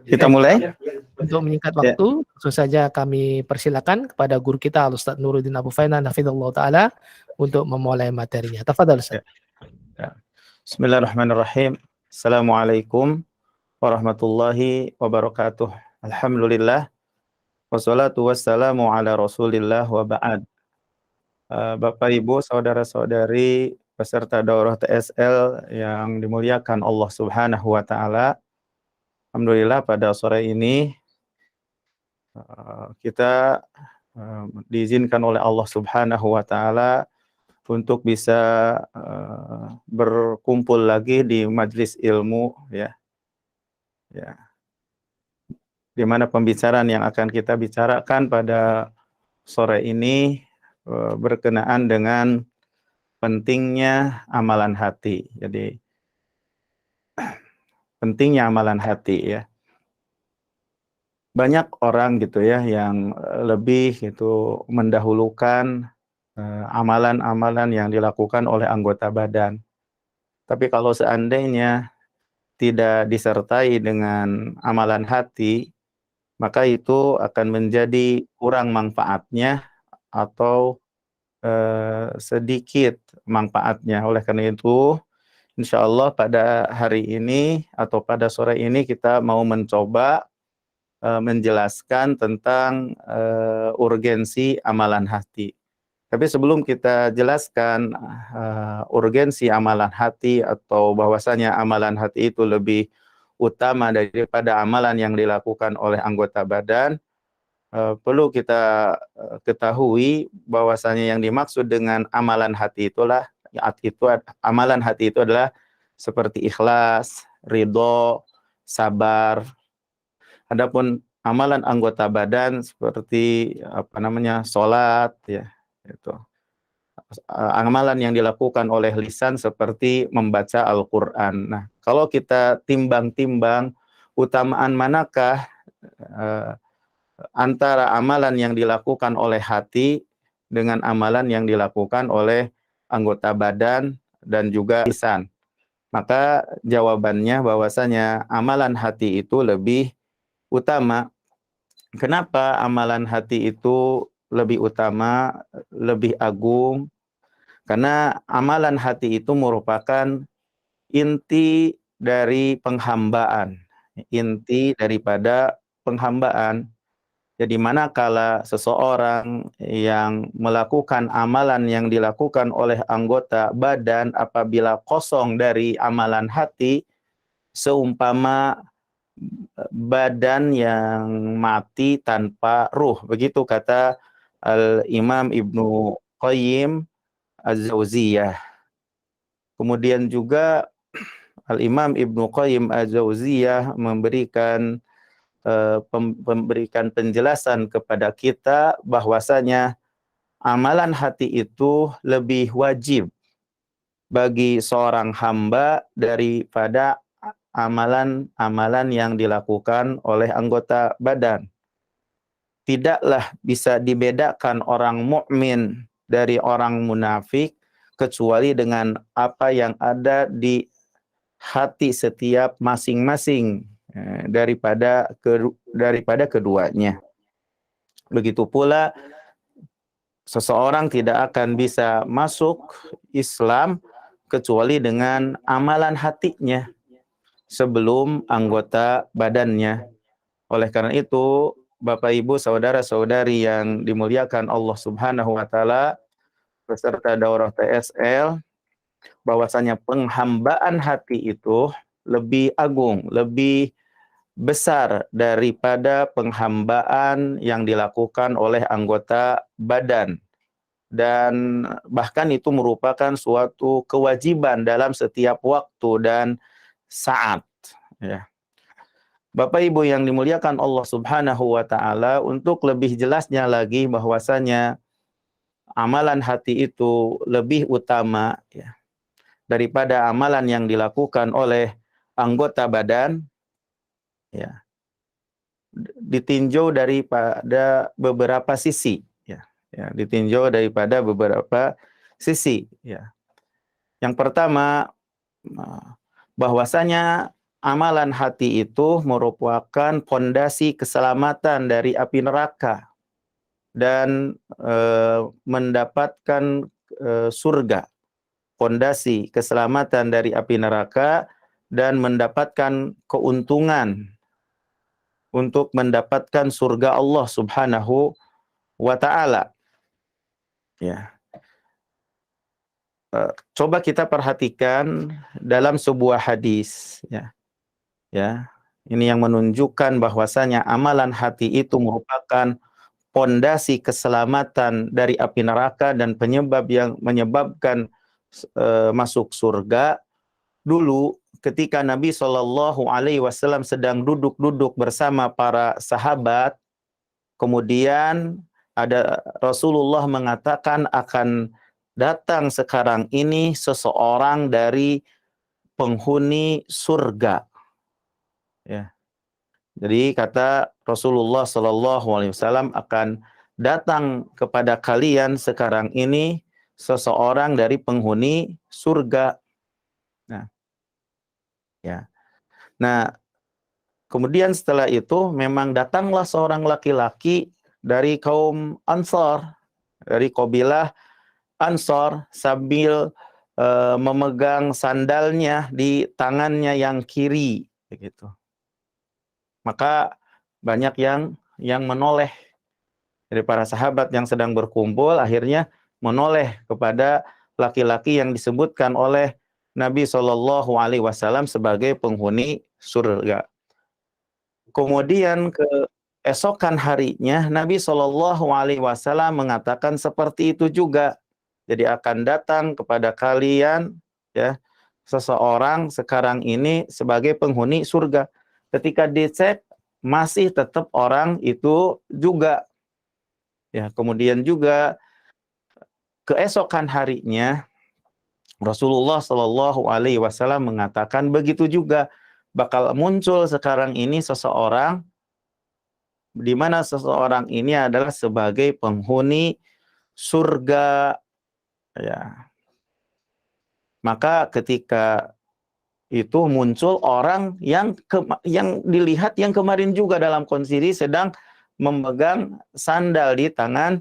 Kita mulai? Untuk menyingkat Ya. waktu, langsung saja kami persilakan kepada guru kita Al-Ustaz Nuruddin Abu Fainan hafizallahu taala untuk memulai materinya. Tafadhal Ustaz. Ya. Bismillahirrahmanirrahim. Assalamualaikum warahmatullahi wabarakatuh. Alhamdulillah. Wassalatu wassalamu ala Rasulillah wa ba'd. Bapak Ibu, saudara-saudari peserta daurah TSL yang dimuliakan Allah Subhanahu wa taala. Alhamdulillah pada sore ini kita diizinkan oleh Allah Subhanahu wa taala untuk bisa berkumpul lagi di majelis ilmu, ya. Di mana pembicaraan yang akan kita bicarakan pada sore ini berkenaan dengan pentingnya amalan hati. Jadi pentingnya amalan hati, ya. Banyak orang gitu ya yang lebih itu mendahulukan amalan-amalan yang dilakukan oleh anggota badan. Tapi kalau seandainya tidak disertai dengan amalan hati, maka itu akan menjadi kurang manfaatnya atau sedikit manfaatnya. Oleh karena itu, insya Allah pada hari ini atau pada sore ini kita mau mencoba menjelaskan tentang urgensi amalan hati. Tapi sebelum kita jelaskan urgensi amalan hati atau bahwasanya amalan hati itu lebih utama daripada amalan yang dilakukan oleh anggota badan, perlu kita ketahui bahwasanya yang dimaksud dengan amalan hati itulah amalan hati itu adalah seperti ikhlas, ridho, sabar. Adapun amalan anggota badan seperti salat, ya, itu. Amalan yang dilakukan oleh lisan seperti membaca Al-Qur'an. Nah, kalau kita timbang-timbang utamaan manakah antara amalan yang dilakukan oleh hati dengan amalan yang dilakukan oleh anggota badan dan juga lisan, maka jawabannya bahwasanya amalan hati itu lebih utama. Kenapa amalan hati itu lebih utama, lebih agung? Karena amalan hati itu merupakan inti dari penghambaan, inti daripada penghambaan. Jadi manakala seseorang yang melakukan amalan yang dilakukan oleh anggota badan apabila kosong dari amalan hati, seumpama badan yang mati tanpa ruh. Begitu kata Al-Imam Ibnu Qayyim Az-Zauziyah. Kemudian juga Al-Imam Ibnu Qayyim Az-Zauziyah memberikan penjelasan kepada kita bahwasanya amalan hati itu lebih wajib bagi seorang hamba daripada amalan-amalan yang dilakukan oleh anggota badan. Tidaklah bisa dibedakan orang mukmin dari orang munafik kecuali dengan apa yang ada di hati setiap masing-masing daripada keduanya. Begitu pula seseorang tidak akan bisa masuk Islam kecuali dengan amalan hatinya sebelum anggota badannya. Oleh karena itu, Bapak Ibu, saudara-saudari yang dimuliakan Allah Subhanahu wa taala, peserta daurah TSL, bahwasanya penghambaan hati itu lebih agung, lebih besar daripada penghambaan yang dilakukan oleh anggota badan. Dan bahkan itu merupakan suatu kewajiban dalam setiap waktu dan saat, ya. Bapak Ibu yang dimuliakan Allah Subhanahu wa taala, untuk lebih jelasnya lagi bahwasanya amalan hati itu lebih utama, ya, daripada amalan yang dilakukan oleh anggota badan, ya, ditinjau daripada beberapa sisi, ya, ditinjau daripada beberapa sisi, ya. Yang pertama, bahwasanya amalan hati itu merupakan pondasi keselamatan dari api neraka dan mendapatkan surga, pondasi keselamatan dari api neraka dan mendapatkan keuntungan untuk mendapatkan surga Allah Subhanahu wa taala. Ya. Coba kita perhatikan dalam sebuah hadis, ya. Ya. Ini yang menunjukkan bahwasanya amalan hati itu merupakan pondasi keselamatan dari api neraka dan penyebab yang menyebabkan masuk surga. Dulu ketika Nabi Shallallahu Alaihi Wasallam sedang duduk-duduk bersama para sahabat, kemudian ada Rasulullah mengatakan akan datang sekarang ini seseorang dari penghuni surga. Ya. Jadi kata Rasulullah Shallallahu Alaihi Wasallam akan datang kepada kalian sekarang ini seseorang dari penghuni surga. Nah, ya. Nah, kemudian setelah itu memang datanglah seorang laki-laki dari kaum Ansar, dari kabilah Ansar sambil memegang sandalnya di tangannya yang kiri, begitu. Maka banyak yang menoleh dari para sahabat yang sedang berkumpul, akhirnya menoleh kepada laki-laki yang disebutkan oleh Nabi Shallallahu Alaihi Wasallam sebagai penghuni surga. Kemudian keesokan harinya Nabi Shallallahu Alaihi Wasallam mengatakan seperti itu juga. Jadi akan datang kepada kalian, ya, seseorang sekarang ini sebagai penghuni surga. Ketika dicek masih tetap orang itu juga. Ya, kemudian juga keesokan harinya Rasulullah Shallallahu Alaihi Wasallam mengatakan begitu juga bakal muncul sekarang ini seseorang di mana seseorang ini adalah sebagai penghuni surga. Ya, maka ketika itu muncul orang yang dilihat yang kemarin juga dalam kondisi sedang memegang sandal di tangan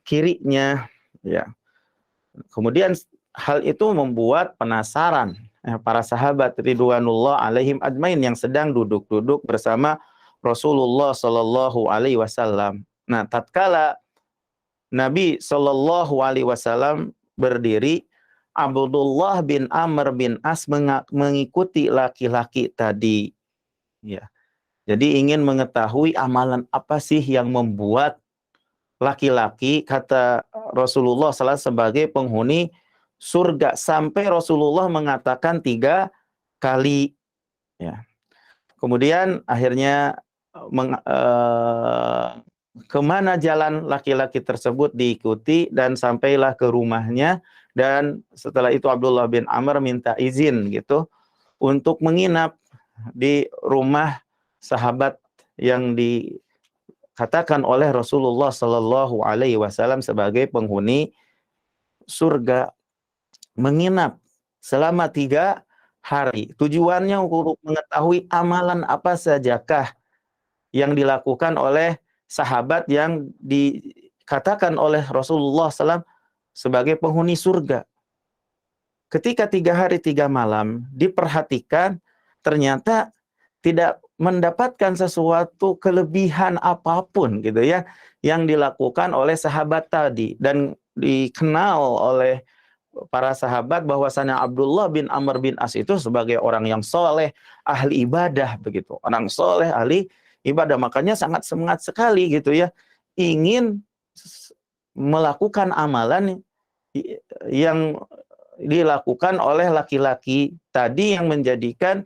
kirinya, ya. Kemudian hal itu membuat penasaran para sahabat ridwanullah alaihim ajmain yang sedang duduk-duduk bersama Rasulullah Shallallahu Alaihi Wasallam. Nah, tatkala Nabi Shallallahu Alaihi Wasallam berdiri, Abdullah bin Amr bin As mengikuti laki-laki tadi. Ya. Jadi ingin mengetahui amalan apa sih yang membuat laki-laki, kata Rasulullah SAW, sebagai penghuni surga. Sampai Rasulullah mengatakan 3 kali. Ya. Kemudian akhirnya kemana jalan laki-laki tersebut diikuti dan sampailah ke rumahnya. Dan setelah itu Abdullah bin Amr minta izin gitu untuk menginap di rumah sahabat yang dikatakan oleh Rasulullah Sallallahu Alaihi Wasallam sebagai penghuni surga. Menginap selama 3 hari. Tujuannya untuk mengetahui amalan apa sajakah yang dilakukan oleh sahabat yang dikatakan oleh Rasulullah SAW sebagai penghuni surga. Ketika 3 hari 3 malam diperhatikan, ternyata tidak mendapatkan sesuatu kelebihan apapun gitu ya yang dilakukan oleh sahabat tadi, dan dikenal oleh para sahabat bahwasanya Abdullah bin Amr bin As itu sebagai orang yang soleh, ahli ibadah begitu. Orang soleh, ahli ibadah, makanya sangat semangat sekali gitu ya, ingin melakukan amalan yang dilakukan oleh laki-laki tadi yang menjadikan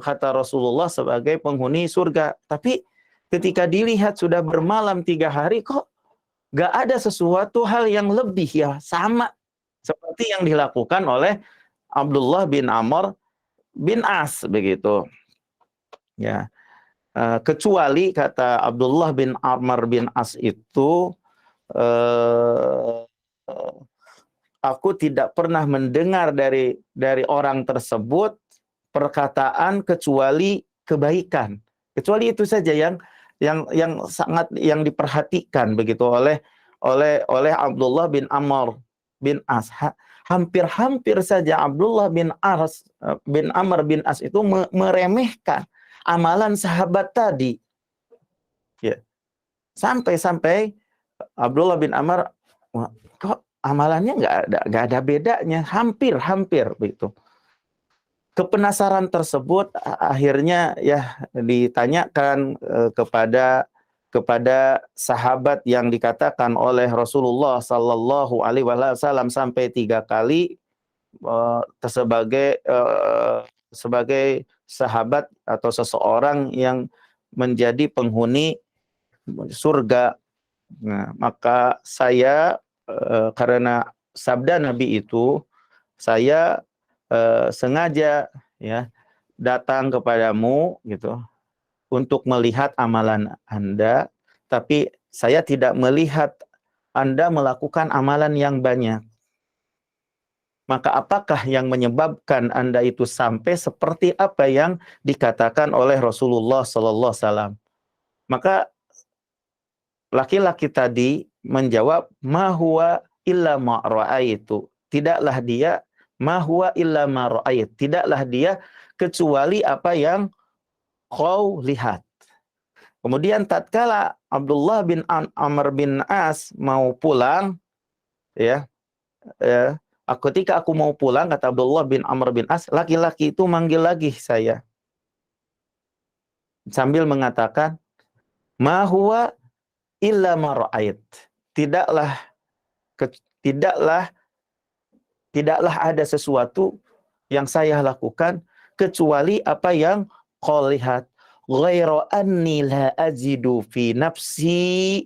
kata Rasulullah sebagai penghuni surga. Tapi ketika dilihat sudah bermalam 3 hari, kok gak ada sesuatu hal yang lebih, ya sama seperti yang dilakukan oleh Abdullah bin Amr bin As begitu. Ya. Kecuali kata Abdullah bin Amr bin As itu, aku tidak pernah mendengar dari orang tersebut perkataan kecuali kebaikan. Kecuali itu saja yang sangat yang diperhatikan begitu oleh Abdullah bin Amr bin As. Hampir-hampir saja Abdullah bin Amr bin As itu meremehkan amalan sahabat tadi. Ya. Sampai-sampai Abdullah bin Amr, kok amalannya nggak ada bedanya, hampir begitu. Kepenasaran tersebut akhirnya ya ditanyakan kepada sahabat yang dikatakan oleh Rasulullah Sallallahu Alaihi Wasallam sampai 3 kali sebagai sahabat atau seseorang yang menjadi penghuni surga. Nah, maka saya karena sabda Nabi itu, saya sengaja ya datang kepadamu gitu untuk melihat amalan Anda, tapi saya tidak melihat Anda melakukan amalan yang banyak. Maka apakah yang menyebabkan Anda itu sampai seperti apa yang dikatakan oleh Rasulullah sallallahu alaihi wasallam? Maka laki-laki tadi menjawab, ma huwa illa ma ra'aitu. Tidaklah dia ma huwa illa ma ra'ait. Tidaklah dia kecuali apa yang kau lihat. Kemudian tatkala Abdullah bin Amr bin As mau pulang, ketika aku mau pulang, kata Abdullah bin Amr bin As, laki-laki itu manggil lagi saya sambil mengatakan, ma huwa illa ma ra'ait. Tidaklah ada sesuatu yang saya lakukan kecuali apa yang kau lihat. Ghairu anni la ajidu fi nafsi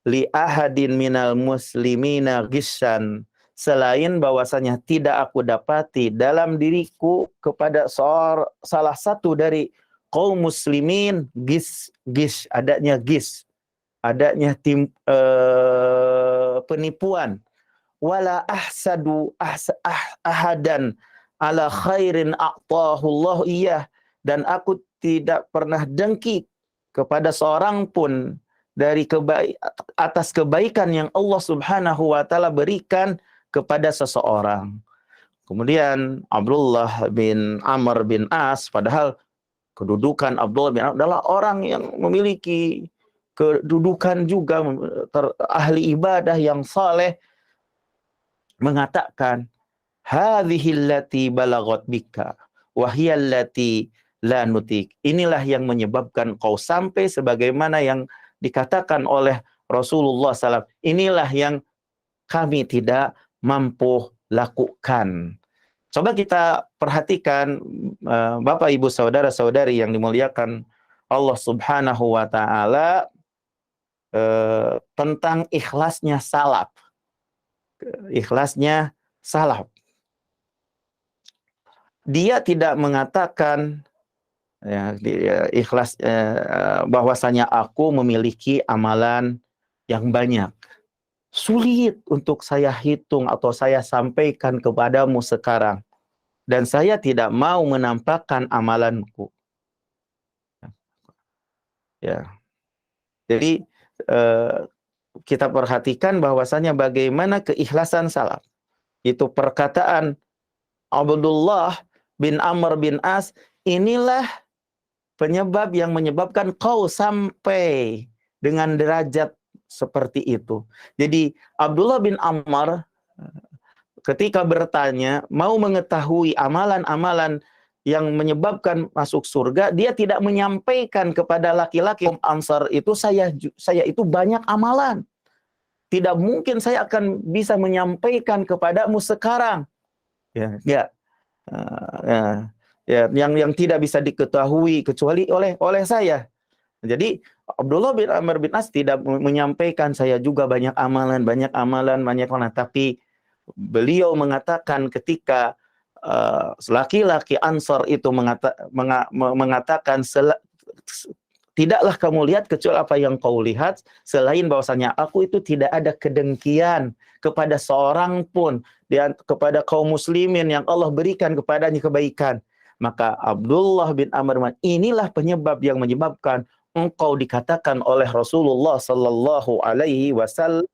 li ahadin minal muslimina ghishan. Selain bahwasanya tidak aku dapati dalam diriku kepada salah satu dari kaum muslimin gis, adanya penipuan. Wala ahsadu ahadan ala khairin a'tahu Allah iyah, dan aku tidak pernah dengki kepada seorang pun dari atas kebaikan yang Allah Subhanahu wa taala berikan kepada seseorang. Kemudian Abdullah bin Amr bin As, padahal kedudukan Abdullah bin Amr adalah orang yang memiliki kedudukan juga ahli ibadah yang saleh, mengatakan, hadhihi allati balagat bika wa hiya allati la nutik. Inilah yang menyebabkan kau sampai sebagaimana yang dikatakan oleh Rasulullah SAW. Inilah yang kami tidak mampu lakukan. Coba kita perhatikan Bapak Ibu saudara-saudari yang dimuliakan Allah Subhanahu wa taala, tentang ikhlasnya salaf. Ikhlasnya salaf. Dia tidak mengatakan ikhlas bahwasanya aku memiliki amalan yang banyak. Sulit untuk saya hitung atau saya sampaikan kepadamu sekarang. Dan saya tidak mau menampakkan amalanku. Ya. Jadi kita perhatikan bahwasanya bagaimana keikhlasan salaf. Itu perkataan Abdullah bin Amr bin As, inilah penyebab yang menyebabkan kau sampai dengan derajat seperti itu. Jadi Abdullah bin Amr ketika bertanya, mau mengetahui amalan-amalan yang menyebabkan masuk surga, dia tidak menyampaikan kepada laki-laki Ansar itu, saya itu banyak amalan. Tidak mungkin saya akan bisa menyampaikan kepadamu sekarang. Yang tidak bisa diketahui kecuali oleh saya. Jadi Abdullah bin Amr bin As tidak menyampaikan saya juga banyak amalan, tapi beliau mengatakan ketika laki-laki Ansar itu mengatakan, tidaklah kamu lihat kecuali apa yang kau lihat, selain bahwasanya aku itu tidak ada kedengkian kepada seorang pun, dan kepada kaum muslimin yang Allah berikan kepadanya kebaikan. Maka Abdullah bin Amr, inilah penyebab yang menyebabkan engkau dikatakan oleh Rasulullah sallallahu alaihi wasallam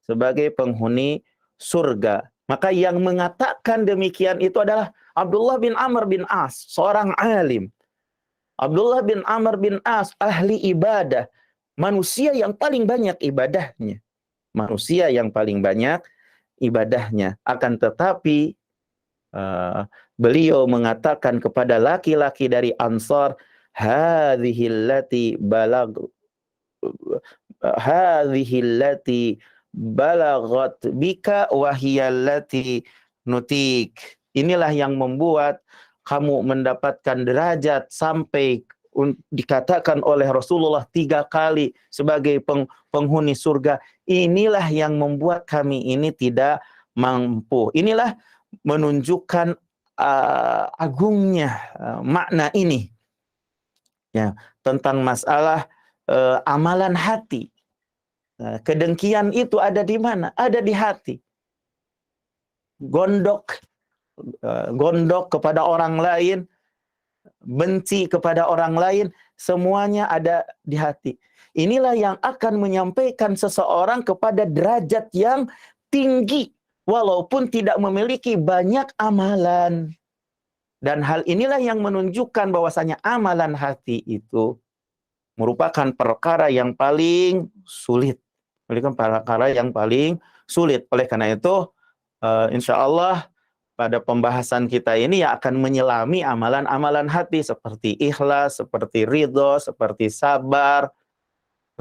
sebagai penghuni surga. Maka yang mengatakan demikian itu adalah Abdullah bin Amr bin As, seorang alim. Abdullah bin Amr bin As, ahli ibadah. Manusia yang paling banyak ibadahnya. Manusia yang paling banyak ibadahnya. Akan tetapi beliau mengatakan kepada laki-laki dari Ansar, hadhillati balagat bika wahiyallati nutik. Inilah yang membuat kamu mendapatkan derajat sampai dikatakan oleh Rasulullah 3 kali sebagai penghuni surga. Inilah yang membuat kami ini tidak mampu. Inilah menunjukkan agungnya makna ini, ya, tentang masalah amalan hati. Kedengkian itu ada di mana? Ada di hati. Gondok kepada orang lain, benci kepada orang lain, semuanya ada di hati. Inilah yang akan menyampaikan seseorang kepada derajat yang tinggi, walaupun tidak memiliki banyak amalan. Dan hal inilah yang menunjukkan bahwasanya amalan hati itu merupakan perkara yang paling sulit. Perkara yang paling sulit. Oleh karena itu, insya Allah pada pembahasan kita ini ya akan menyelami amalan-amalan hati seperti ikhlas, seperti ridho, seperti sabar,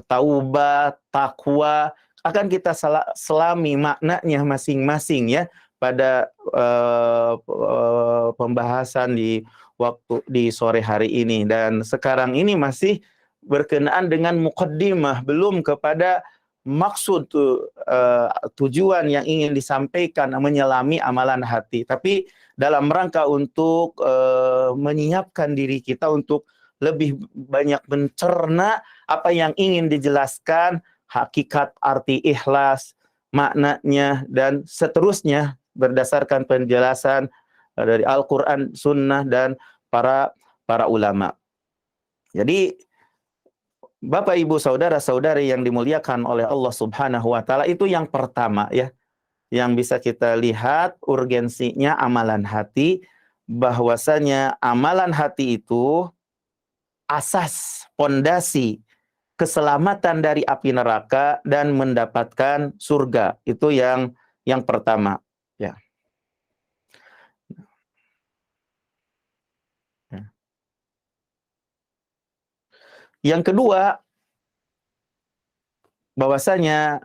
taubat, takwa, akan kita selami maknanya masing-masing ya pada pembahasan di sore hari ini. Dan sekarang ini masih berkenaan dengan muqaddimah, belum kepada maksud tujuan yang ingin disampaikan menyelami amalan hati, tapi dalam rangka untuk menyiapkan diri kita untuk lebih banyak mencerna apa yang ingin dijelaskan, hakikat arti ikhlas, maknanya, dan seterusnya berdasarkan penjelasan dari Al-Quran, Sunnah, dan para ulama. Jadi Bapak, Ibu, saudara-saudari yang dimuliakan oleh Allah Subhanahu wa Ta'ala, itu yang pertama ya, yang bisa kita lihat urgensinya amalan hati, bahwasanya amalan hati itu asas, pondasi keselamatan dari api neraka dan mendapatkan surga. Itu yang pertama ya. Yang kedua, bahwasanya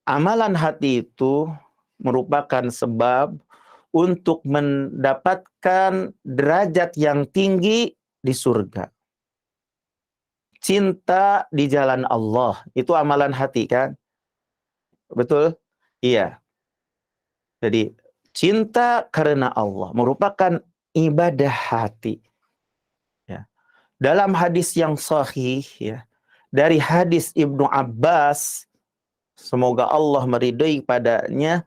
amalan hati itu merupakan sebab untuk mendapatkan derajat yang tinggi di surga. Cinta di jalan Allah, itu amalan hati kan? Betul? Iya. Jadi cinta karena Allah merupakan ibadah hati. Ya. Dalam hadis yang sahih ya, dari hadis Ibnu Abbas, semoga Allah meridai padanya,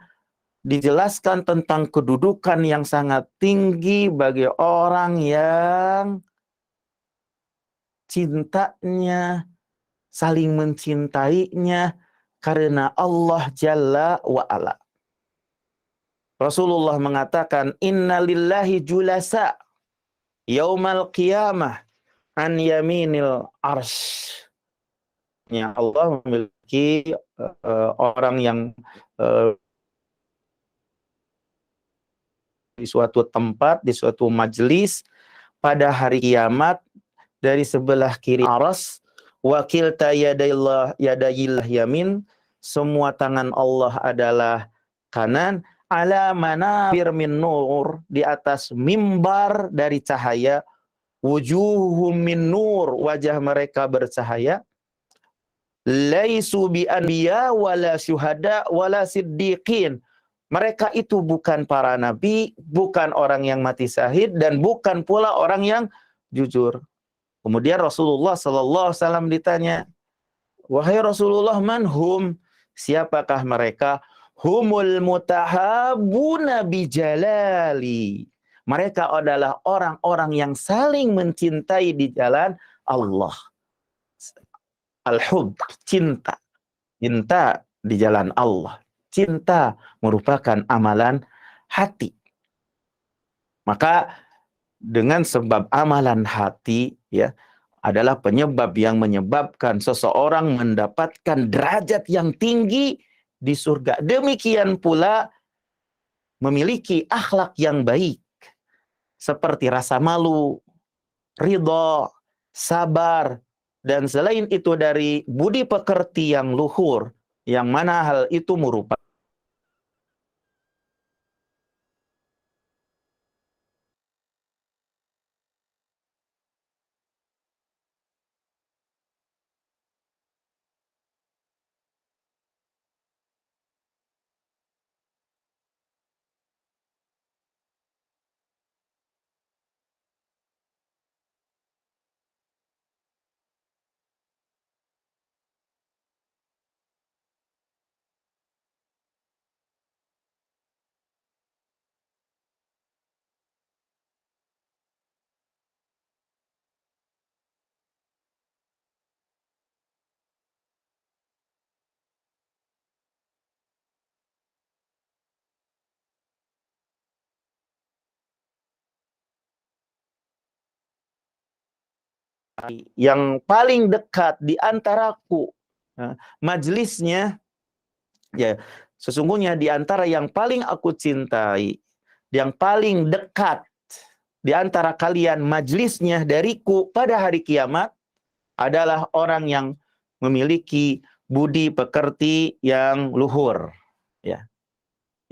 dijelaskan tentang kedudukan yang sangat tinggi bagi orang yang cintanya, saling mencintainya karena Allah Jalla wa'ala. Rasulullah mengatakan, Inna lillahi julasa yaumal qiyamah an yaminil arsh. Ya, Allah memiliki orang yang di suatu tempat, di suatu majelis pada hari kiamat dari sebelah kiri aras, wakilta yadayillah yamin, semua tangan Allah adalah kanan, ala manabir min nur, di atas mimbar dari cahaya, wujuhum min nur, wajah mereka bercahaya, laisu bi anbiya wala syuhada wala siddiqin, mereka itu bukan para nabi, bukan orang yang mati syahid, dan bukan pula orang yang jujur. Kemudian Rasulullah SAW ditanya, wahai Rasulullah, manhum, siapakah mereka? Humul mutahabuna bijalali, Mereka adalah orang-orang yang saling mencintai di jalan Allah. Al-hub, cinta. Cinta di jalan Allah. Cinta merupakan amalan hati. Maka dengan sebab amalan hati ya adalah penyebab yang menyebabkan seseorang mendapatkan derajat yang tinggi di surga. Demikian pula memiliki akhlak yang baik seperti rasa malu, ridha, sabar, dan selain itu dari budi pekerti yang luhur, yang mana hal itu merupakan yang paling dekat di antaraku. Majelisnya, ya, sesungguhnya di antara yang paling aku cintai, yang paling dekat di antara kalian majelisnya dariku pada hari kiamat adalah orang yang memiliki budi pekerti yang luhur. Ya,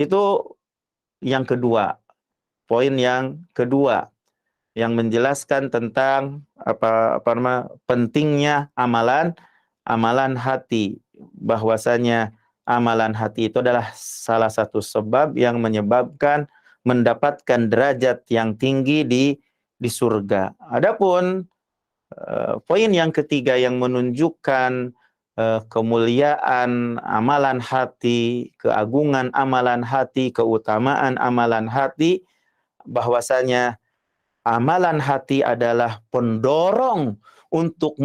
itu yang kedua. Poin yang kedua yang menjelaskan tentang pentingnya amalan hati, bahwasanya amalan hati itu adalah salah satu sebab yang menyebabkan mendapatkan derajat yang tinggi di surga. Adapun poin yang ketiga yang menunjukkan kemuliaan amalan hati, keagungan amalan hati, keutamaan amalan hati, bahwasanya amalan hati adalah pendorong untuk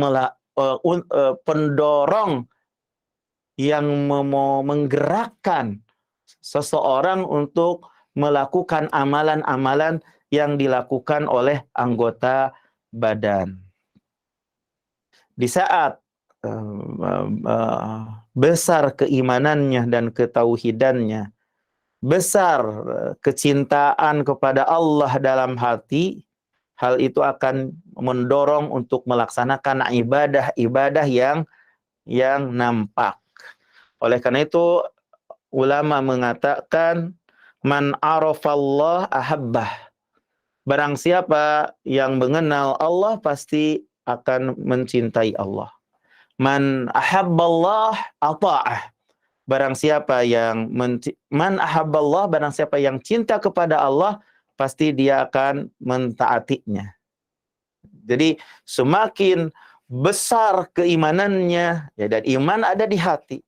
pendorong yang menggerakkan seseorang untuk melakukan amalan-amalan yang dilakukan oleh anggota badan. Di saat besar keimanannya dan ketauhidannya, besar kecintaan kepada Allah dalam hati, hal itu akan mendorong untuk melaksanakan ibadah-ibadah yang nampak. Oleh karena itu ulama mengatakan man arafallah ahabbah. Barang siapa yang mengenal Allah pasti akan mencintai Allah. Man ahabballah ata'ah. Barang siapa yang man ahabballah, barang siapa yang cinta kepada Allah, pasti dia akan mentaatinya. Jadi semakin besar keimanannya, ya, dan iman ada di hati.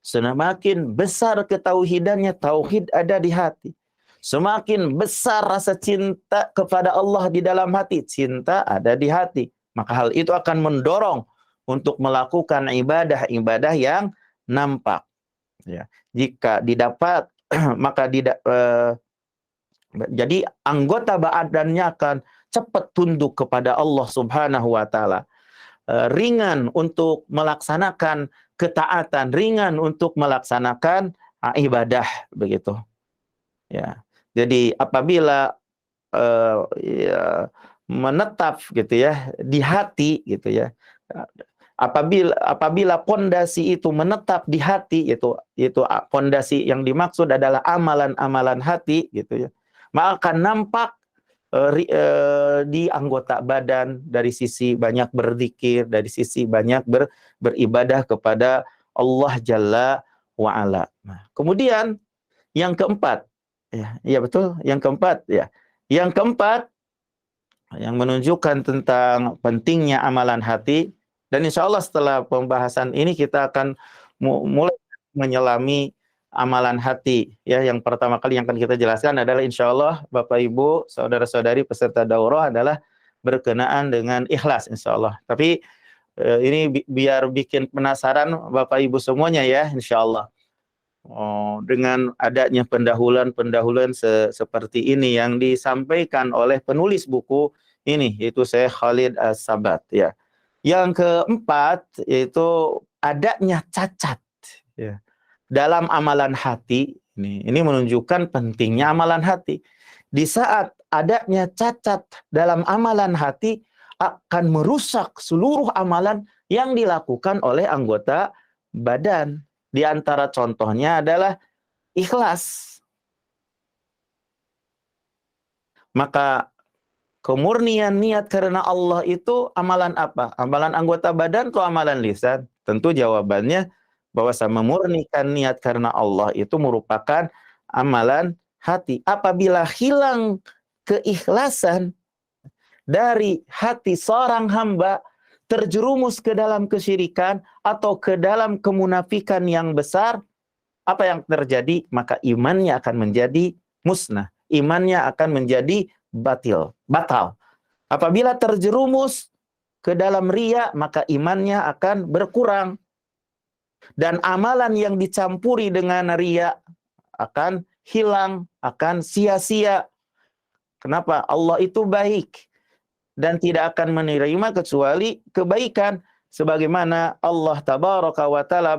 Semakin besar ketauhidannya, tauhid ada di hati. Semakin besar rasa cinta kepada Allah di dalam hati, cinta ada di hati. Maka hal itu akan mendorong untuk melakukan ibadah-ibadah yang nampak. Ya, jika didapat maka jadi anggota badannya akan cepat tunduk kepada Allah Subhanahu wa taala. Ringan untuk melaksanakan ketaatan, ringan untuk melaksanakan ibadah, begitu. Ya. Jadi apabila ya, menetap gitu ya di hati gitu ya. Apabila pondasi itu menetap di hati, itu pondasi yang dimaksud adalah amalan-amalan hati gitu ya, maka akan nampak di anggota badan dari sisi banyak berzikir, dari sisi banyak beribadah kepada Allah Jalla wa Ala. Nah, kemudian yang keempat, ya betul, yang keempat ya. Yang keempat yang menunjukkan tentang pentingnya amalan hati, dan insya Allah setelah pembahasan ini kita akan mulai menyelami amalan hati. Ya, yang pertama kali yang akan kita jelaskan adalah insya Allah Bapak Ibu, saudara-saudari peserta daurah adalah berkenaan dengan ikhlas insya Allah. Tapi ini biar bikin penasaran Bapak Ibu semuanya ya insya Allah. Oh, dengan adanya pendahuluan seperti ini yang disampaikan oleh penulis buku ini, yaitu saya Khalid As-Sabat ya. Yang keempat yaitu adanya cacat ya dalam amalan hati. Ini menunjukkan pentingnya amalan hati. Di saat adanya cacat dalam amalan hati akan merusak seluruh amalan yang dilakukan oleh anggota badan. Di antara contohnya adalah ikhlas. Maka kemurnian niat karena Allah itu amalan apa? Amalan anggota badan atau amalan lisan? Tentu jawabannya bahwa memurnikan niat karena Allah itu merupakan amalan hati. Apabila hilang keikhlasan dari hati seorang hamba, terjerumus ke dalam kesyirikan atau ke dalam kemunafikan yang besar, apa yang terjadi? Maka imannya akan menjadi musnah. Imannya akan menjadi batal. Apabila terjerumus ke dalam riya, maka imannya akan berkurang. Dan amalan yang dicampuri dengan riya akan hilang, akan sia-sia. Kenapa? Allah itu baik dan tidak akan menerima kecuali kebaikan. Sebagaimana Allah Tabaraka wa Ta'ala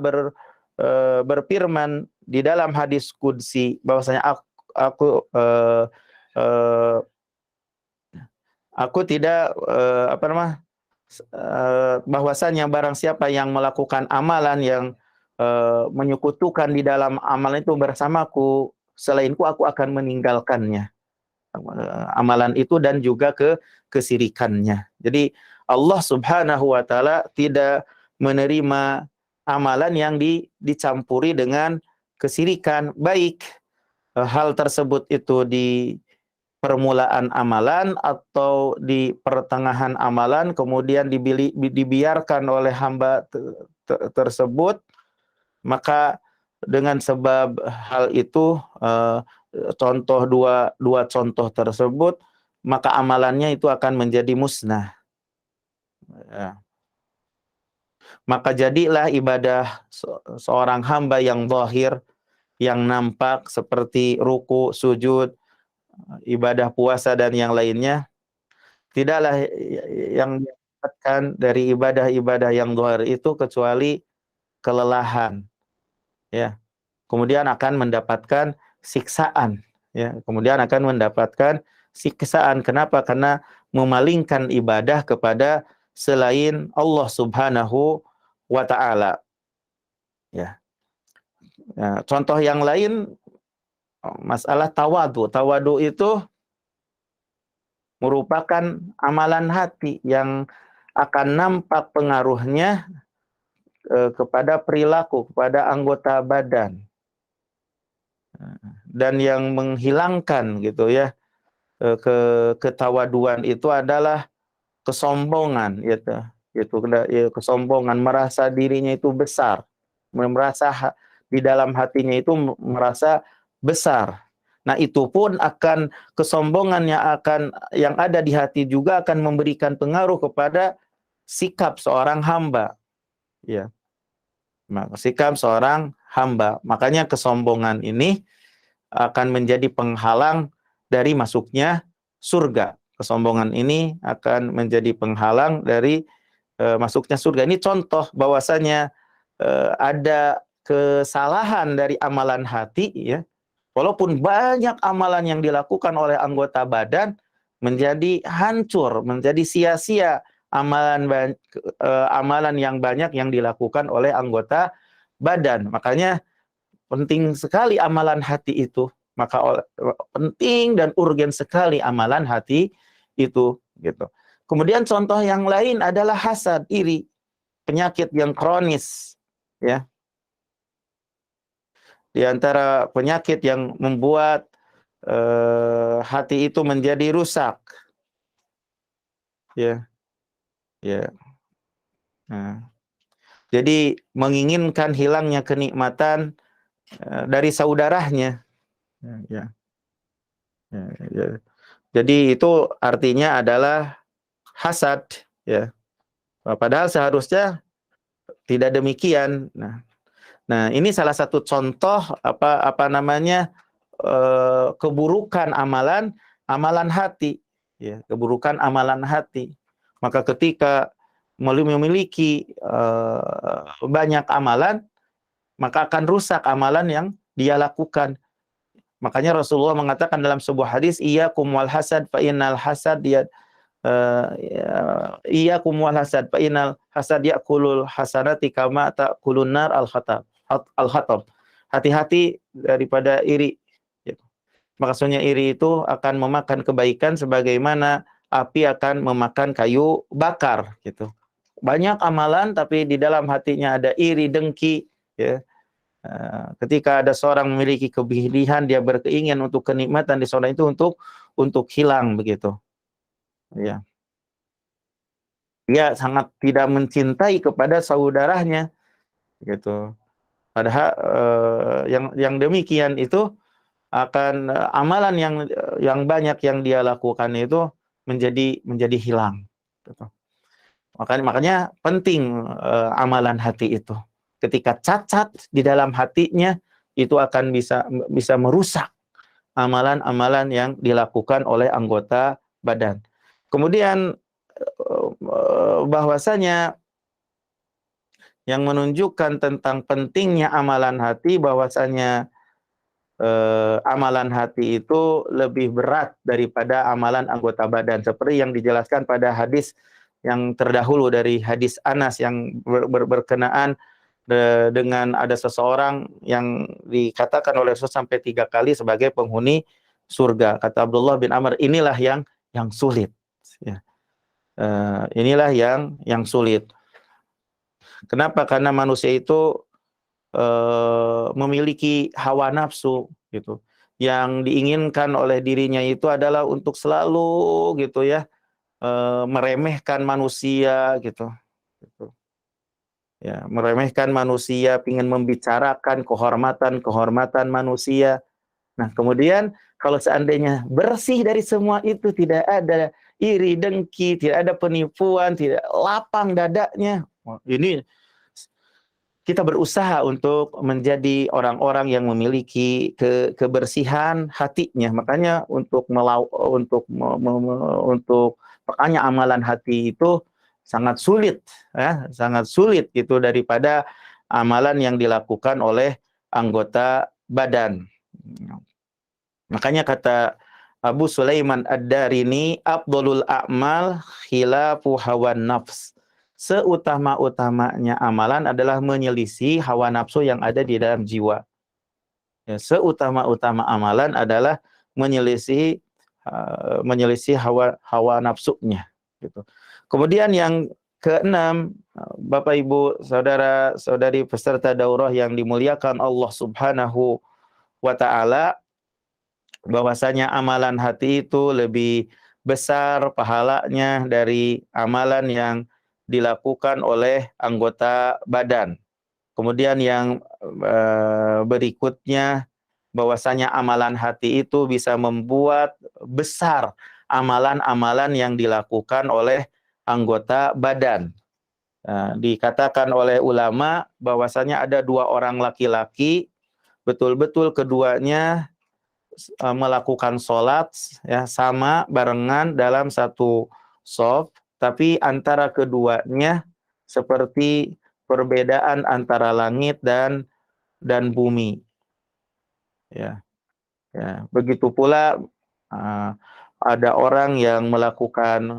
berfirman di dalam hadis qudsi bahwasanya aku tidak bahwasanya barang siapa yang melakukan amalan yang menyekutukan di dalam amalan itu bersamaku, selainku aku akan meninggalkannya. Amalan itu dan juga kesirikannya. Jadi Allah Subhanahu wa Ta'ala tidak menerima amalan yang dicampuri dengan kesirikan, baik hal tersebut itu di permulaan amalan atau di pertengahan amalan kemudian dibiarkan oleh hamba tersebut, maka dengan sebab hal itu contoh dua contoh tersebut, maka amalannya itu akan menjadi musnah. Ya. Maka jadilah ibadah seorang hamba yang zahir, yang nampak seperti ruku, sujud, ibadah puasa dan yang lainnya, tidaklah yang didapatkan dari ibadah-ibadah yang zahir itu kecuali kelelahan. Ya. Kemudian akan mendapatkan siksaan. Ya, kemudian akan mendapatkan siksaan. Kenapa? Karena memalingkan ibadah kepada selain Allah Subhanahu wa Ta'ala. Ya. Nah, contoh yang lain, masalah tawadu. Tawadu itu merupakan amalan hati yang akan nampak pengaruhnya kepada perilaku, kepada anggota badan. Dan yang menghilangkan gitu ya ketawaduan itu adalah kesombongan gitu. Kesombongan, merasa dirinya itu besar, merasa di dalam hatinya itu merasa besar. Nah, itu pun akan kesombongan yang ada di hati juga akan memberikan pengaruh kepada sikap seorang hamba. Ya. Sikap seorang hamba. Makanya kesombongan ini akan menjadi penghalang dari masuknya surga. Kesombongan ini akan menjadi penghalang dari masuknya surga. Ini contoh bahwasanya ada kesalahan dari amalan hati ya. Walaupun banyak amalan yang dilakukan oleh anggota badan menjadi hancur, menjadi sia-sia amalan yang banyak yang dilakukan oleh anggota badan. Makanya penting sekali amalan hati itu. Maka penting dan urgen sekali amalan hati itu gitu. Kemudian contoh yang lain adalah hasad, iri, penyakit yang kronis ya. Di antara penyakit yang membuat hati itu menjadi rusak. Ya. Ya. Nah. Jadi menginginkan hilangnya kenikmatan dari saudaranya. Ya, ya, ya. Jadi itu artinya adalah hasad, ya. Padahal seharusnya tidak demikian. Nah, ini salah satu contoh apa namanya keburukan amalan hati, ya, keburukan amalan hati. Maka ketika memiliki banyak amalan, maka akan rusak amalan yang dia lakukan. Makanya Rasulullah mengatakan dalam sebuah hadis, iyyakum wal hasad fa innal hasad iyyakum wal hasad fa innal hasad ya'kulul hasanati kama ta'kulun nar al-hatab. Hati-hati daripada iri. Maksudnya iri itu akan memakan kebaikan sebagaimana api akan memakan kayu bakar gitu. Banyak amalan tapi di dalam hatinya ada iri, dengki, ya. Ketika ada seorang memiliki kelebihan, dia berkeinginan untuk kenikmatan di zona itu untuk hilang begitu. Ya. Dia sangat tidak mencintai kepada saudaranya gitu. Padahal yang demikian itu akan amalan yang banyak yang dia lakukan itu menjadi hilang gitu. Makanya penting amalan hati itu. Ketika cacat di dalam hatinya itu akan bisa merusak amalan-amalan yang dilakukan oleh anggota badan. Kemudian bahwasanya yang menunjukkan tentang pentingnya amalan hati, bahwasanya amalan hati itu lebih berat daripada amalan anggota badan, seperti yang dijelaskan pada hadis yang terdahulu dari hadis Anas yang berkenaan dengan ada seseorang yang dikatakan oleh Rasul sampai 3 kali sebagai penghuni surga. Kata Abdullah bin Amr, inilah yang sulit. Ya. Inilah yang sulit. Kenapa? Karena manusia itu memiliki hawa nafsu gitu. Yang diinginkan oleh dirinya itu adalah untuk selalu gitu ya meremehkan manusia gitu. Ya, meremehkan manusia, ingin membicarakan kehormatan manusia. Nah, kemudian kalau seandainya bersih dari semua itu, tidak ada iri, dengki, tidak ada penipuan, tidak lapang dadanya. Ini kita berusaha untuk menjadi orang-orang yang memiliki kebersihan hatinya. Makanya untuk makanya amalan hati itu sangat sulit, ya, sangat sulit gitu daripada amalan yang dilakukan oleh anggota badan. Makanya kata Abu Sulaiman Ad-Darini, afdhalul a'mal khilafu hawan nafs. Seutama-utamanya amalan adalah menyelisih hawa nafsu yang ada di dalam jiwa. Ya, seutama-utama amalan adalah menyelisih hawa nafsunya gitu. Kemudian yang keenam, Bapak Ibu, saudara-saudari peserta daurah yang dimuliakan Allah Subhanahu wa taala, bahwasanya amalan hati itu lebih besar pahalanya dari amalan yang dilakukan oleh anggota badan. Kemudian yang berikutnya, bahwasanya amalan hati itu bisa membuat besar amalan-amalan yang dilakukan oleh anggota badan. Dikatakan oleh ulama bahwasanya ada 2 orang laki-laki, betul-betul keduanya melakukan sholat ya sama barengan dalam satu shaf, tapi antara keduanya seperti perbedaan antara langit dan bumi. Ya, ya. Begitu pula ada orang yang melakukan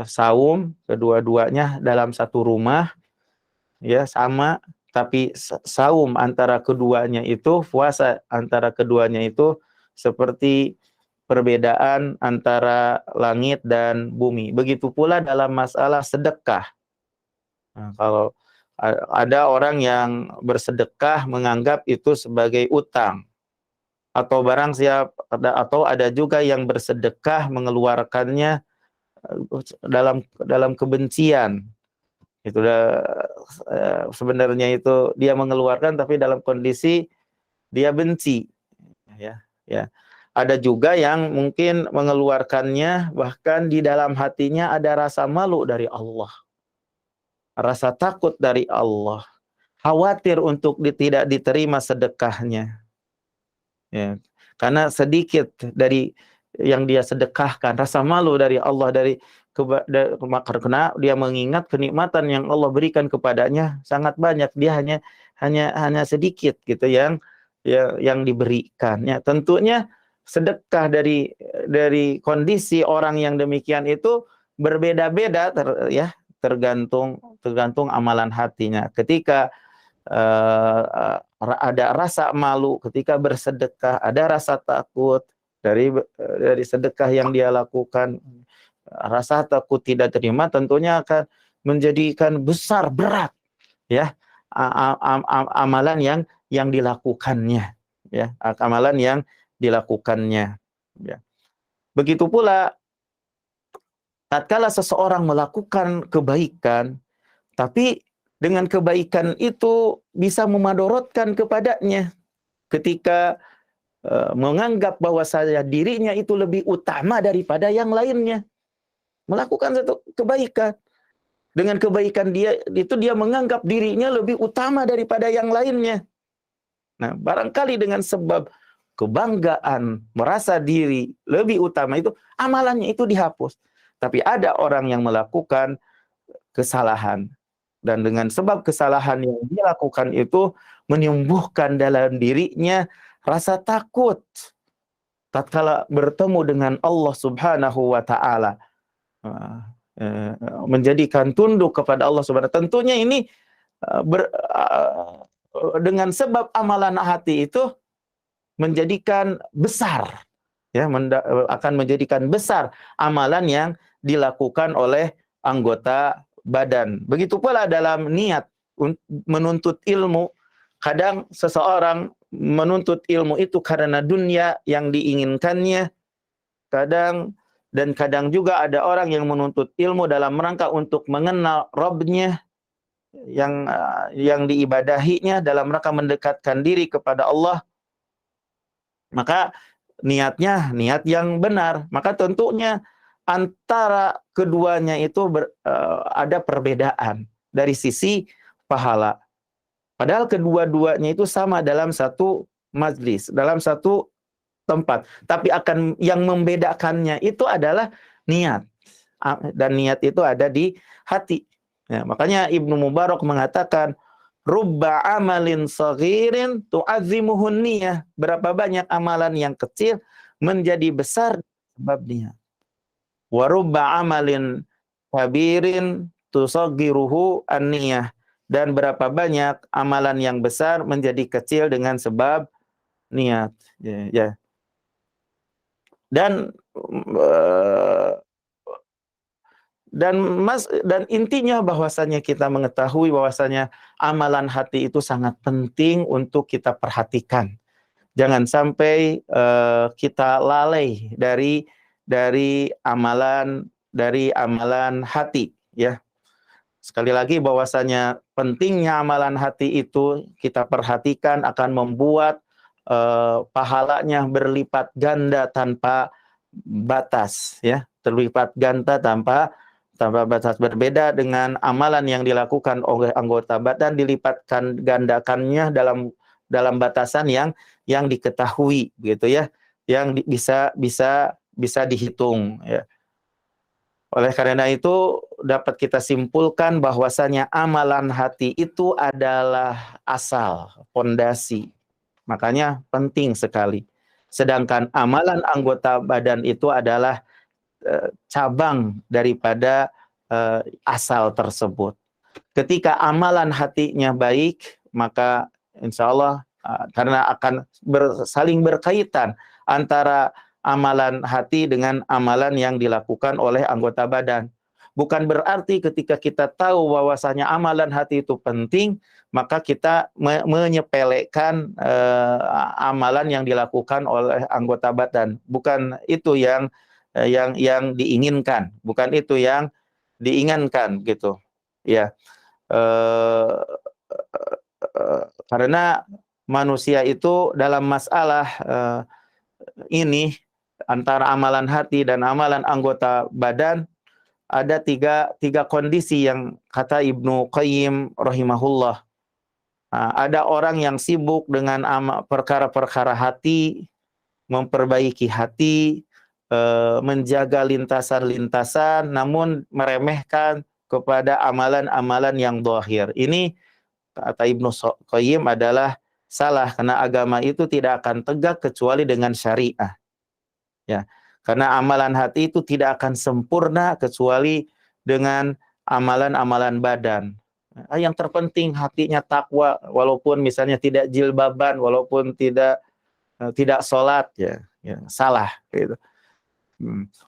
saum kedua-duanya dalam satu rumah, ya sama, tapi saum antara keduanya itu, puasa antara keduanya itu seperti perbedaan antara langit dan bumi. Begitu pula dalam masalah sedekah. Nah, kalau ada orang yang bersedekah menganggap itu sebagai utang, atau atau ada juga yang bersedekah mengeluarkannya dalam kebencian. Itu sebenarnya itu dia mengeluarkan tapi dalam kondisi dia benci, ya, ya. Ada juga yang mungkin mengeluarkannya bahkan di dalam hatinya ada rasa malu dari Allah, rasa takut dari Allah, khawatir untuk tidak diterima sedekahnya, ya. Karena sedikit dari yang dia sedekahkan, rasa malu dari Allah, karena dia mengingat kenikmatan yang Allah berikan kepadanya sangat banyak, dia hanya sedikit gitu yang diberikan. Ya, tentunya sedekah dari kondisi orang yang demikian itu berbeda-beda, tergantung amalan hatinya. Ketika ada rasa malu ketika bersedekah, ada rasa takut dari sedekah yang dia lakukan, rasa takut tidak terima tentunya akan menjadikan besar berat, ya, amalan yang dilakukannya, ya, amalan yang dilakukannya, ya. Begitu pula tatkala seseorang melakukan kebaikan tapi dengan kebaikan itu bisa memadorotkan kepadanya ketika menganggap bahwa dirinya itu lebih utama daripada yang lainnya. Melakukan satu kebaikan. Dengan kebaikan dia menganggap dirinya lebih utama daripada yang lainnya. Nah, barangkali dengan sebab kebanggaan, merasa diri lebih utama itu, amalannya itu dihapus. Tapi ada orang yang melakukan kesalahan. Dan dengan sebab kesalahan yang dia lakukan itu menumbuhkan dalam dirinya rasa takut tatkala bertemu dengan Allah Subhanahu wa taala. Menjadikan tunduk kepada Allah Subhanahu. Tentunya ini dengan sebab amalan hati itu menjadikan besar, ya, akan menjadikan besar amalan yang dilakukan oleh anggota badan. Begitu pula dalam niat menuntut ilmu. Kadang seseorang menuntut ilmu itu karena dunia yang diinginkannya, kadang juga ada orang yang menuntut ilmu dalam rangka untuk mengenal Rabb-nya yang diibadahinya, dalam rangka mendekatkan diri kepada Allah. Maka niatnya niat yang benar. Maka tentunya antara keduanya itu ada perbedaan dari sisi pahala. Padahal kedua-duanya itu sama dalam satu majlis, dalam satu tempat. Tapi yang membedakannya itu adalah niat. Dan niat itu ada di hati. Ya, makanya Ibnu Mubarak mengatakan, rubba amalin saghirin tu'azzimuhun niyah. Berapa banyak amalan yang kecil menjadi besar sebab niat. Wa rubba amalin kabirin tusaghiruhu an-niyah. Dan berapa banyak amalan yang besar menjadi kecil dengan sebab niat. Ya. Dan intinya bahwasanya kita mengetahui bahwasanya amalan hati itu sangat penting untuk kita perhatikan. Jangan sampai kita lalai dari amalan hati, ya. Sekali lagi bahwasanya pentingnya amalan hati itu kita perhatikan akan membuat pahalanya berlipat ganda tanpa batas, ya, terlipat ganda tanpa batas. Berbeda dengan amalan yang dilakukan oleh anggota badan, dilipatkan gandakannya dalam batasan yang diketahui, gitu ya, yang bisa dihitung, ya. Oleh karena itu dapat kita simpulkan bahwasanya amalan hati itu adalah asal, pondasi. Makanya penting sekali. Sedangkan amalan anggota badan itu adalah cabang daripada asal tersebut. Ketika amalan hatinya baik, maka insya Allah karena akan saling berkaitan antara amalan hati dengan amalan yang dilakukan oleh anggota badan. Bukan berarti ketika kita tahu bahwasanya amalan hati itu penting, maka kita menyepelekan amalan yang dilakukan oleh anggota badan. Bukan itu yang diinginkan, bukan itu yang diinginkan, gitu. Ya, karena manusia itu dalam masalah ini antara amalan hati dan amalan anggota badan ada tiga kondisi yang kata Ibnu Qayyim rahimahullah. Ada orang yang sibuk dengan perkara-perkara hati, memperbaiki hati, menjaga lintasan-lintasan, namun meremehkan kepada amalan-amalan yang zahir. Ini kata Ibnu Qayyim adalah salah, karena agama itu tidak akan tegak kecuali dengan syariah. Ya, karena amalan hati itu tidak akan sempurna kecuali dengan amalan-amalan badan. Yang terpenting hatinya takwa, walaupun misalnya tidak jilbaban, walaupun tidak sholat, ya salah gitu.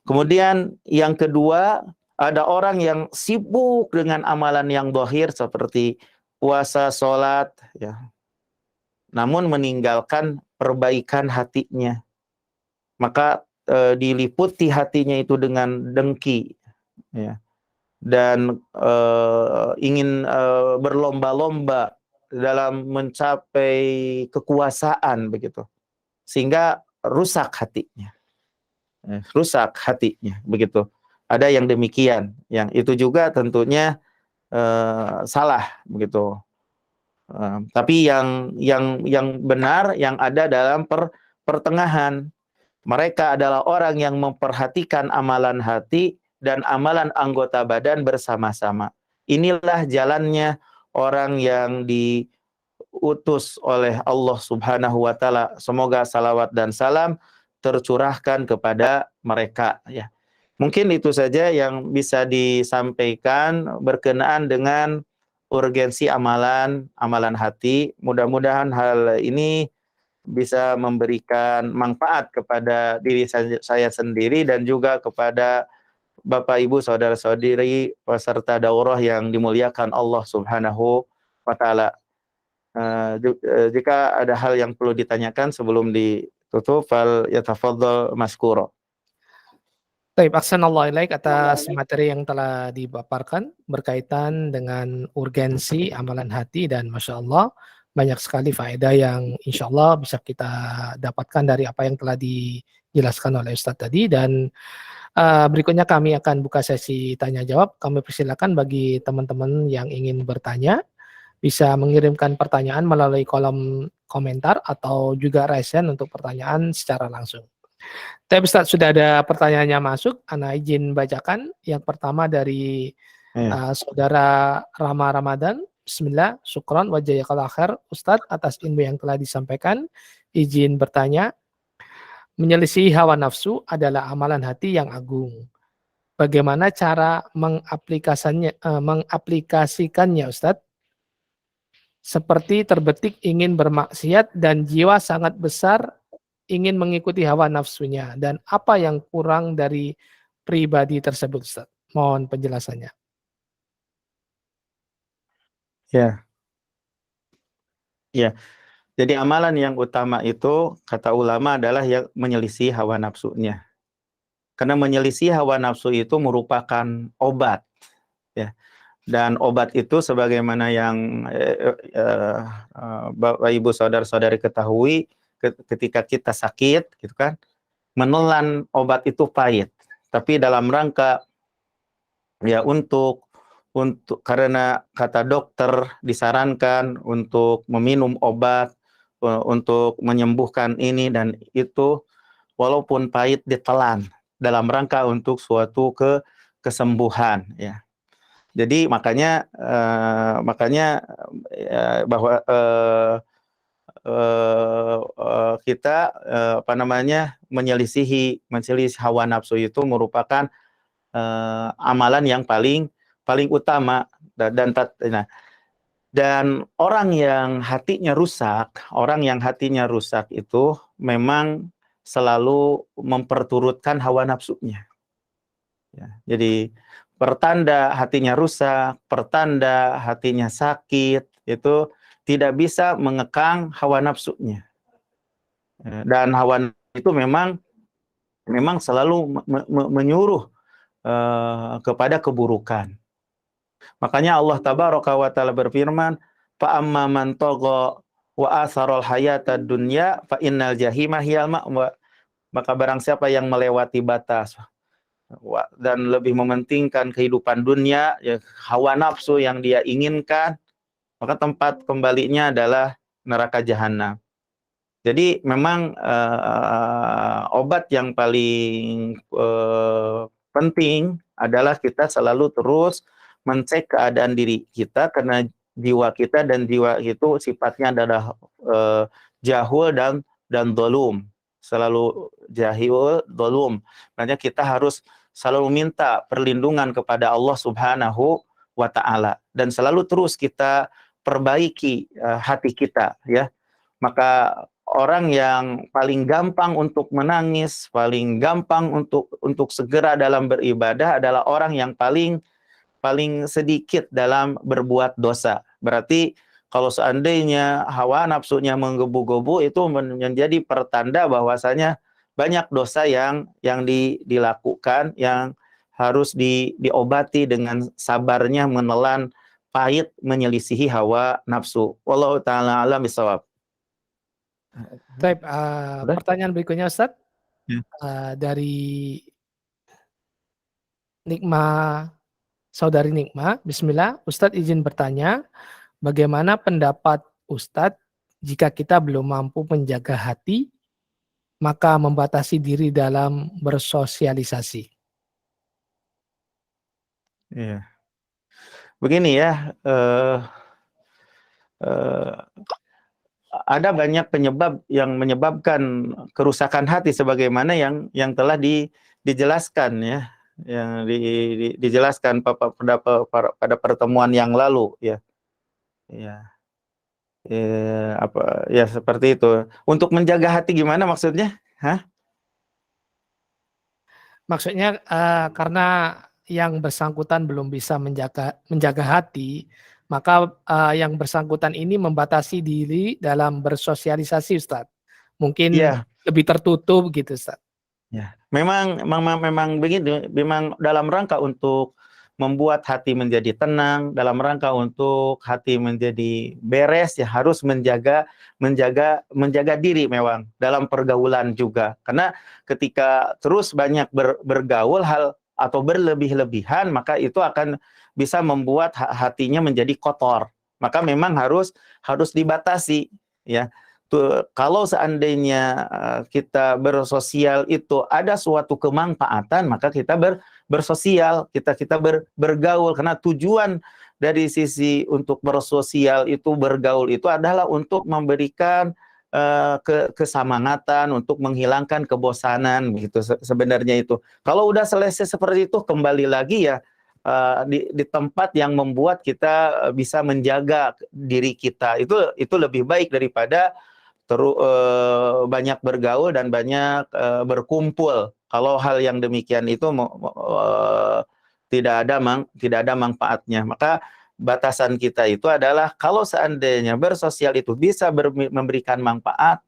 Kemudian yang kedua, ada orang yang sibuk dengan amalan yang zahir seperti puasa, sholat, ya, namun meninggalkan perbaikan hatinya. Maka diliputi hatinya itu dengan dengki, ya, dan ingin berlomba-lomba dalam mencapai kekuasaan begitu, sehingga rusak hatinya, begitu. Ada yang demikian, yang itu juga tentunya salah begitu. Tapi yang benar, yang ada dalam pertengahan. Mereka adalah orang yang memperhatikan amalan hati dan amalan anggota badan bersama-sama. Inilah jalannya orang yang diutus oleh Allah Subhanahu wa taala. Semoga salawat dan salam tercurahkan kepada mereka, ya. Mungkin itu saja yang bisa disampaikan berkenaan dengan urgensi amalan hati. Mudah-mudahan hal ini bisa memberikan manfaat kepada diri saya sendiri dan juga kepada Bapak Ibu saudara-saudari peserta daurah yang dimuliakan Allah Subhanahu wa taala. Jika ada hal yang perlu ditanyakan sebelum ditutup, fal yatafadhal maskura. Baik, ahsanallahu ilaik atas materi yang telah dipaparkan berkaitan dengan urgensi amalan hati, dan Masya Allah banyak sekali faedah yang insya Allah bisa kita dapatkan dari apa yang telah dijelaskan oleh Ustadz tadi. Dan berikutnya kami akan buka sesi tanya jawab. Kami persilakan bagi teman-teman yang ingin bertanya bisa mengirimkan pertanyaan melalui kolom komentar atau juga raise hand untuk pertanyaan secara langsung. Tapi Ustaz, sudah ada pertanyaannya masuk, Ana izin bacakan. Yang pertama dari saudara Rama Ramadan. Bismillah, syukron wa jazakallahu khair Ustadz atas ilmu yang telah disampaikan. Izin bertanya, menyelisih hawa nafsu adalah amalan hati yang agung. Bagaimana cara mengaplikasikannya Ustadz? Seperti terbetik ingin bermaksiat dan jiwa sangat besar ingin mengikuti hawa nafsunya, dan apa yang kurang dari pribadi tersebut Ustaz? Mohon penjelasannya. Ya. Jadi amalan yang utama itu kata ulama adalah yang menyelisih hawa nafsunya. Karena menyelisih hawa nafsu itu merupakan obat, ya. Dan obat itu sebagaimana yang Bapak Ibu saudara-saudari ketahui, ketika kita sakit gitu kan, menelan obat itu pahit, tapi dalam rangka ya untuk karena kata dokter disarankan untuk meminum obat untuk menyembuhkan ini dan itu, walaupun pahit ditelan dalam rangka untuk suatu kesembuhan, ya. Jadi makanya bahwa kita menyelisih hawa nafsu itu merupakan amalan yang paling utama, dan orang yang hatinya rusak itu memang selalu memperturutkan hawa nafsunya, ya. Jadi pertanda hatinya rusak, pertanda hatinya sakit itu tidak bisa mengekang hawa nafsunya. Dan hawa nafsu itu memang selalu menyuruh kepada keburukan. Makanya Allah Tabaraka wa Ta'ala berfirman, fa amma man tagha wa atharal hayatad dunya fa innal jahima hiyal ma'wa. Maka barang siapa yang melewati batas dan lebih mementingkan kehidupan dunia, ya, hawa nafsu yang dia inginkan, maka tempat kembalinya adalah neraka jahanam. Jadi memang obat yang paling penting adalah kita selalu terus mencek keadaan diri kita, karena jiwa kita dan jiwa itu sifatnya adalah jahul dan dolum, selalu jahil dolum. Makanya kita harus selalu minta perlindungan kepada Allah Subhanahu wa Ta'ala, dan selalu terus kita perbaiki hati kita, ya. Maka orang yang paling gampang untuk menangis, paling gampang untuk segera dalam beribadah adalah orang yang paling sedikit dalam berbuat dosa. Berarti kalau seandainya hawa nafsunya menggebu-gebu, itu menjadi pertanda bahwasanya banyak dosa yang dilakukan, yang harus diobati dengan sabarnya menelan pahit menyelisihi hawa nafsu. Wallahu ta'ala alam bisawab. Baik, pertanyaan berikutnya Ustaz, dari Nikma, saudari Nikma. Bismillah, Ustadz izin bertanya, bagaimana pendapat Ustadz jika kita belum mampu menjaga hati, maka membatasi diri dalam bersosialisasi? Iya. Begini ya, ada banyak penyebab yang menyebabkan kerusakan hati, sebagaimana yang telah dijelaskan, ya, yang dijelaskan pada pertemuan yang lalu, ya. Ya. Apa ya, seperti itu. Untuk menjaga hati gimana maksudnya? Hah? Maksudnya karena yang bersangkutan belum bisa menjaga hati, maka yang bersangkutan ini membatasi diri dalam bersosialisasi, Ustadz. Mungkin Ya. lebih tertutup gitu, Ustadz. Ya, memang begitu, memang dalam rangka untuk membuat hati menjadi tenang, dalam rangka untuk hati menjadi beres, ya harus menjaga diri memang dalam pergaulan juga. Karena ketika terus banyak bergaul hal atau berlebih-lebihan, maka itu akan bisa membuat hatinya menjadi kotor. Maka memang harus dibatasi, ya. Kalau seandainya kita bersosial itu ada suatu kemanfaatan, maka kita bersosial, kita bergaul, karena tujuan dari sisi untuk bersosial itu, bergaul itu adalah untuk memberikan kesemangatan, untuk menghilangkan kebosanan, gitu sebenarnya itu. Kalau udah selesai seperti itu, kembali lagi ya di tempat yang membuat kita bisa menjaga diri kita, itu lebih baik daripada banyak bergaul dan banyak berkumpul. Kalau hal yang demikian itu tidak ada manfaatnya. Maka batasan kita itu adalah kalau seandainya bersosial itu bisa memberikan manfaat,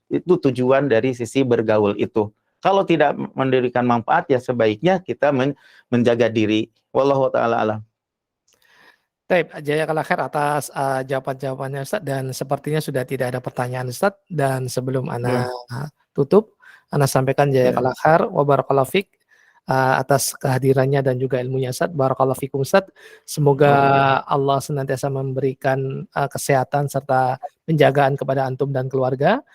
itu tujuan dari sisi bergaul itu. Kalau tidak memberikan manfaat, ya sebaiknya kita menjaga diri. Wallahu ta'ala alam. Baik, jazakallah khair atas jawaban-jawabannya Ustaz, dan sepertinya sudah tidak ada pertanyaan Ustaz, dan sebelum Ana tutup, Ana sampaikan jazakallah khair wa barakallahu fik atas kehadirannya dan juga ilmunya Ustaz. Barakallahu fikum Ustaz. Semoga Allah senantiasa memberikan kesehatan serta penjagaan kepada antum dan keluarga,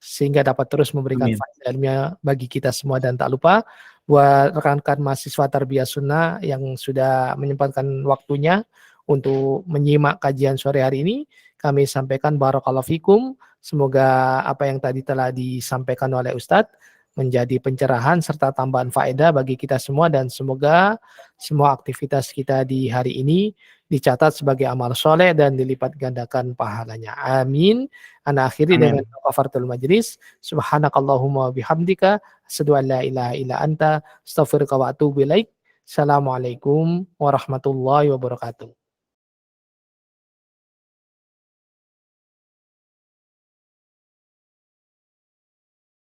sehingga dapat terus memberikan faedah ilmiah bagi kita semua. Dan tak lupa buat rekan-rekan mahasiswa Tarbiyah Sunnah yang sudah menyempatkan waktunya untuk menyimak kajian sore hari ini, kami sampaikan barakallahu fikum. Semoga apa yang tadi telah disampaikan oleh Ustadz menjadi pencerahan serta tambahan faedah bagi kita semua, dan semoga semua aktivitas kita di hari ini dicatat sebagai amal soleh dan dilipat gandakan pahalanya. Amin. Ana akhiri dengan kafaratul majlis. Subhanakallahumma bihamdika asyhadu an la ilaha illa anta astaghfiruka wa atubu ilaik. Assalamualaikum warahmatullahi wabarakatuh.